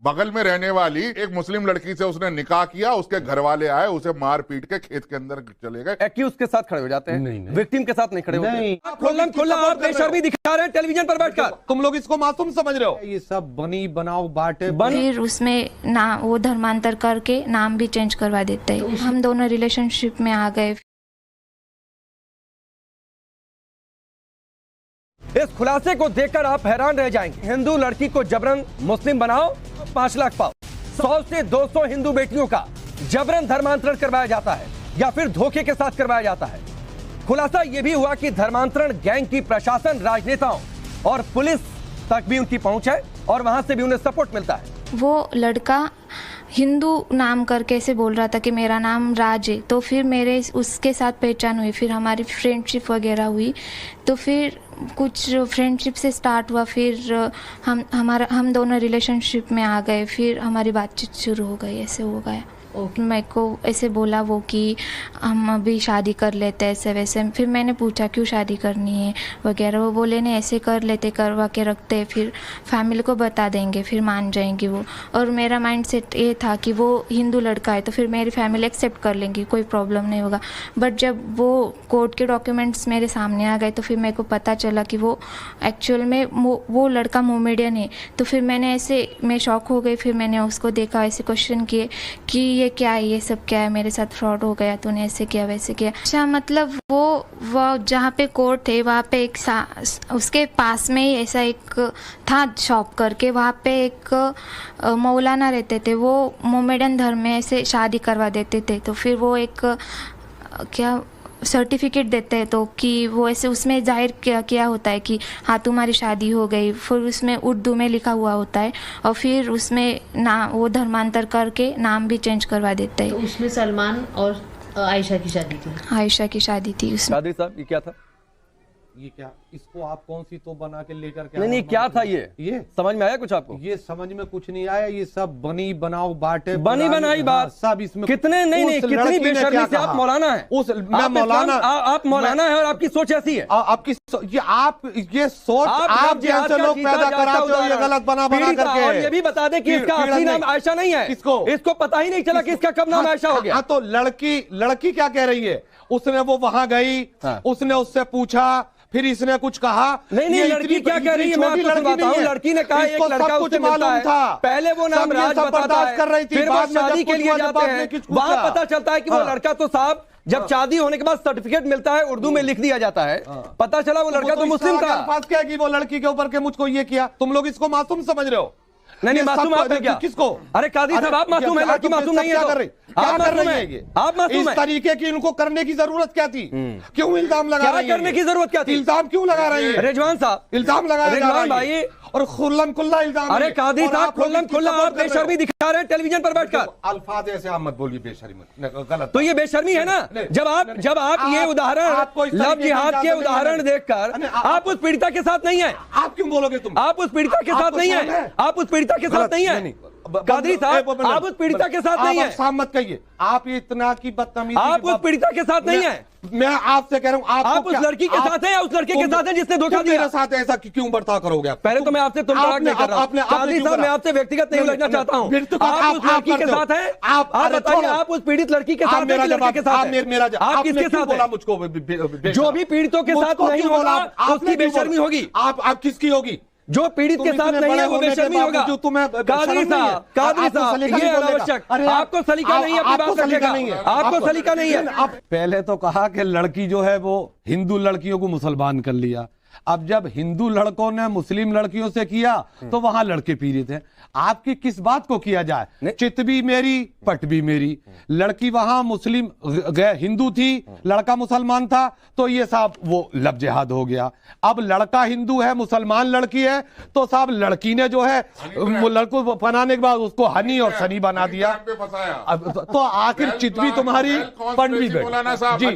बगल में रहने वाली एक मुस्लिम लड़की से उसने निकाह किया, उसके घर वाले आए, उसे मार पीट के खेत के अंदर चले गए। एक्यूज के साथ खड़े हो जाते हैं, नहीं, नहीं। विक्टिम के साथ नहीं खड़े होते। नहीं। खुल्लम खुल्ला आप बेशर्मी दिखा रहे हैं टेलीविजन पर बैठकर। तुम लोग इसको मासूम समझ रहे हो। ये सब बनी बनाओ बाटे फिर उसमें नाम वो धर्मांतर करके नाम भी चेंज करवा देते हैं। हम दोनों रिलेशनशिप में आ गए। इस खुलासे को देखकर आप हैरान रह जाएंगे। हिंदू लड़की को जबरन मुस्लिम बनाओ, 5 लाख पाओ। 100 से 200 हिंदू बेटियों का जबरन धर्मांतरण करवाया जाता है या फिर धोखे के साथ करवाया जाता है। खुलासा यह भी हुआ कि धर्मांतरण गैंग की प्रशासन, राजनेताओं और पुलिस तक भी उनकी पहुंच है और वहां से भी उन्हें सपोर्ट मिलता है। वो लड़का हिंदू नाम करके ऐसे बोल रहा था कि मेरा नाम राज है, तो फिर मेरे उसके साथ पहचान हुई, फिर हमारी फ्रेंडशिप वगैरह हुई। तो फिर कुछ फ्रेंडशिप से स्टार्ट हुआ, फिर हम दोनों रिलेशनशिप में आ गए, फिर हमारी बातचीत शुरू हो गई, ऐसे हो गया। मेरे को ऐसे बोला वो कि हम अभी शादी कर लेते ऐसे वैसे। फिर मैंने पूछा क्यों शादी करनी है वगैरह, वो बोले नहीं ऐसे कर लेते, करवा के रखते, फिर फैमिली को बता देंगे, फिर मान जाएंगी वो। और मेरा माइंड सेट ये था कि वो हिंदू लड़का है तो फिर मेरी फैमिली एक्सेप्ट कर लेंगी, कोई प्रॉब्लम नहीं होगा। बट जब वो कोर्ट के डॉक्यूमेंट्स मेरे सामने आ गए तो फिर मेरे को पता चला कि वो एक्चुअल में वो लड़का मोमेडियन है। तो फिर मैं शॉक हो गई। फिर मैंने उसको देखा, ऐसे क्वेश्चन किए कि ये क्या है, ये सब क्या है, मेरे साथ फ्रॉड हो गया, तूने ऐसे किया वैसे किया। अच्छा, मतलब वो जहाँ पे कोर्ट थे वहाँ पे एक उसके पास में ही ऐसा एक था शॉप करके, वहाँ पे एक मौलाना रहते थे, वो मोमेडन धर्म में ऐसे शादी करवा देते थे। तो फिर वो एक क्या सर्टिफिकेट देते हैं, तो कि वो ऐसे उसमें जाहिर किया होता है कि हाँ तुम्हारी शादी हो गई। फिर उसमें उर्दू में लिखा हुआ होता है और फिर उसमें नाम वो धर्मांतर करके नाम भी चेंज करवा देते हैं। तो उसमें सलमान और आयशा की शादी थी। आयशा की शादी थी उसमें। कादरी साहब, ये क्या था? ये क्या, इसको आप कौन सी तो बना के लेकर के नहीं, क्या था ये समझ में आया कुछ आपको? ये समझ में कुछ नहीं आया। ये सब बनी बनाओ बाटे, बनी बनाई बात सब इसमें कितने नहीं कितनी बेशर्मी से आप मौलाना है। आप मौलाना है और आपकी सोच ऐसी है। आपकी ये सोच आप जैसे लोग पैदा कराते हो, ये गलत बना करके। और ये भी बता दें कि इसका असली नाम आयशा नहीं है। इसको पता ही नहीं चला कि इसका कब नाम आयशा हो गया। तो लड़की क्या कह रही है, उसने वो वहां गई, उसने उससे पूछा, फिर इसने कुछ कहा। नहीं, लड़की क्या कह रही है मैं आपको सुनाता हूं। लड़की ने कहा एक लड़का उससे मिलता है, पहले वो नाम राज बताता है, फिर वो शादी के लिए जाते हैं, वहां पता चलता है कि वो लड़का तो साहब जब शादी होने के बाद सर्टिफिकेट मिलता है, उर्दू में लिख दिया जाता है, पता चला वो लड़का तो मुस्लिम था। बात क्या है कि वो लड़की के ऊपर के मुझको ये किया, तुम लोग इसको मासूम समझ रहे हो। नहीं, मासूम आप है क्या? किसको? अरे कादरी साहब, आप मासूम है, लड़की मासूम नहीं है। क्या कर रही है? आप मासूम इस तरीके की इनको करने की जरूरत क्या थी? क्यों इल्जाम लगा रही है? क्या करने की जरूरत क्या थी? इल्जाम क्यों लगा रही है? रिजवान साहब, इल्जाम लगा रहे रिजवान भाई, और खुल्लम खुल्ला इल्जाम। अरे कादरी साहब, खुल्लम खुल्ला आप बेशर्मी दिखा रहे हैं टेलीविजन पर बैठकर। अल्फाज ऐसे आप मत बोलिए, बेशर्मी गलत। तो ये बेशर्मी है ना। जब आप ये उदाहरण लव जिहाद के उदाहरण देखकर आप उस पीड़िता के साथ नहीं है। आप क्यों बोलोगे? तुम आप उस पीड़िता के साथ नहीं है। आप उस पीड़िता के साथ नहीं है कादरी साहब, आप उस पीड़िता के साथ नहीं है। आप मत कहिए, आप इतना की बदतमीजी, आप उस पीड़िता के साथ नहीं है। मैं आपसे कह रहा हूँ, आप उस लड़की के साथ हैं या उस लड़के के साथ हैं जिसने धोखा दिया? मेरे साथ ऐसा क्यों बर्ताव करोगे? पहले तो मैं आपसे तुम तलाक नहीं कर रहा हूं। कादरी साहब, मैं आपसे व्यक्तिगत नहीं लगना चाहता हूं। आप उस लड़की के साथ हैं? आप बताइए, आप उस पीड़ित लड़की के साथ हैं कि लड़के के साथ हैं? आप किसके साथ हैं? मुझको जो भी पीड़ितों के साथ नहीं होगा उसकी बेशर्मी होगी। आप किसकी होगी? जो पीड़ित के साथ नहीं है वो बेशर्मी होगा। कादरी साहब, ये अनावश्यक, आपको सलीका नहीं है अपनी बात करने का, आपको सलीका नहीं है। पहले तो कहा कि लड़की जो है वो हिंदू लड़कियों को मुसलमान कर लिया। अब जब हिंदू लड़कों ने मुस्लिम लड़कियों से किया तो वहां लड़के पीड़ित हैं। आपकी किस बात को किया जाए? चित भी मेरी, पट भी मेरी। लड़की वहां मुस्लिम हिंदू थी, लड़का मुसलमान था, तो ये साहब वो लव जिहाद हो गया। अब लड़का हिंदू है, मुसलमान लड़की है, तो साहब लड़की ने जो है लड़को बनाने के बाद उसको हनी और सनी बना दिया। तो आखिर चित भी तुम्हारी, पट भी जी।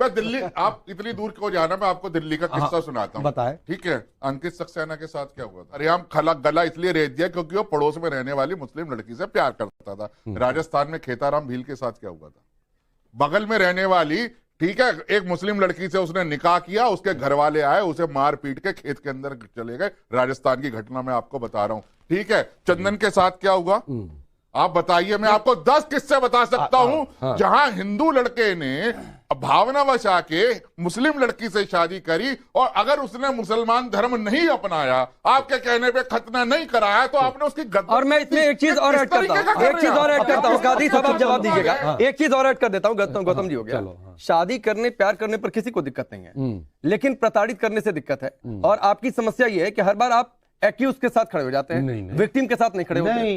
मैं दिल्ली, आप इतनी दूर क्यों जाना, मैं आपको दिल्ली का किस्सा सुनाता हूँ। बताएं। ठीक है, अंकित सक्सेना के साथ क्या हुआ था? अरे हम गला इसलिए रेत दिया क्योंकि वो पड़ोस में रहने वाली मुस्लिम लड़की से प्यार करता था। राजस्थान में खेताराम भील के साथ क्या हुआ था? बगल में रहने वाली, ठीक है, एक मुस्लिम लड़की से उसने निकाह किया, उसके घर वाले आए, उसे मार पीट के खेत के अंदर चले गए। राजस्थान की घटना मैं आपको बता रहा हूं। ठीक है, चंदन के साथ क्या हुआ आप बताइए। मैं आपको 10 किस्से बता सकता हूं जहां हिंदू लड़के ने भावनावश आके मुस्लिम लड़की से शादी करी, और अगर उसने मुसलमान धर्म नहीं अपनाया, आपके कहने पे खतना नहीं कराया, तो आपने उसकी और मैं इसमें एक चीज और ऐड करता हूं, एक चीज और ऐड करता हूं, गादी साहब आप जवाब दीजिएगा। एक चीज और ऐड कर देता हूं, गौतम जी हो गया। शादी करने प्यार करने पर किसी को दिक्कत नहीं है, लेकिन प्रताड़ित करने से दिक्कत है। और आपकी समस्या ये है कि हर बार आप एक्यूज के साथ खड़े हो जाते हैं, विक्टिम के साथ नहीं खड़े होते।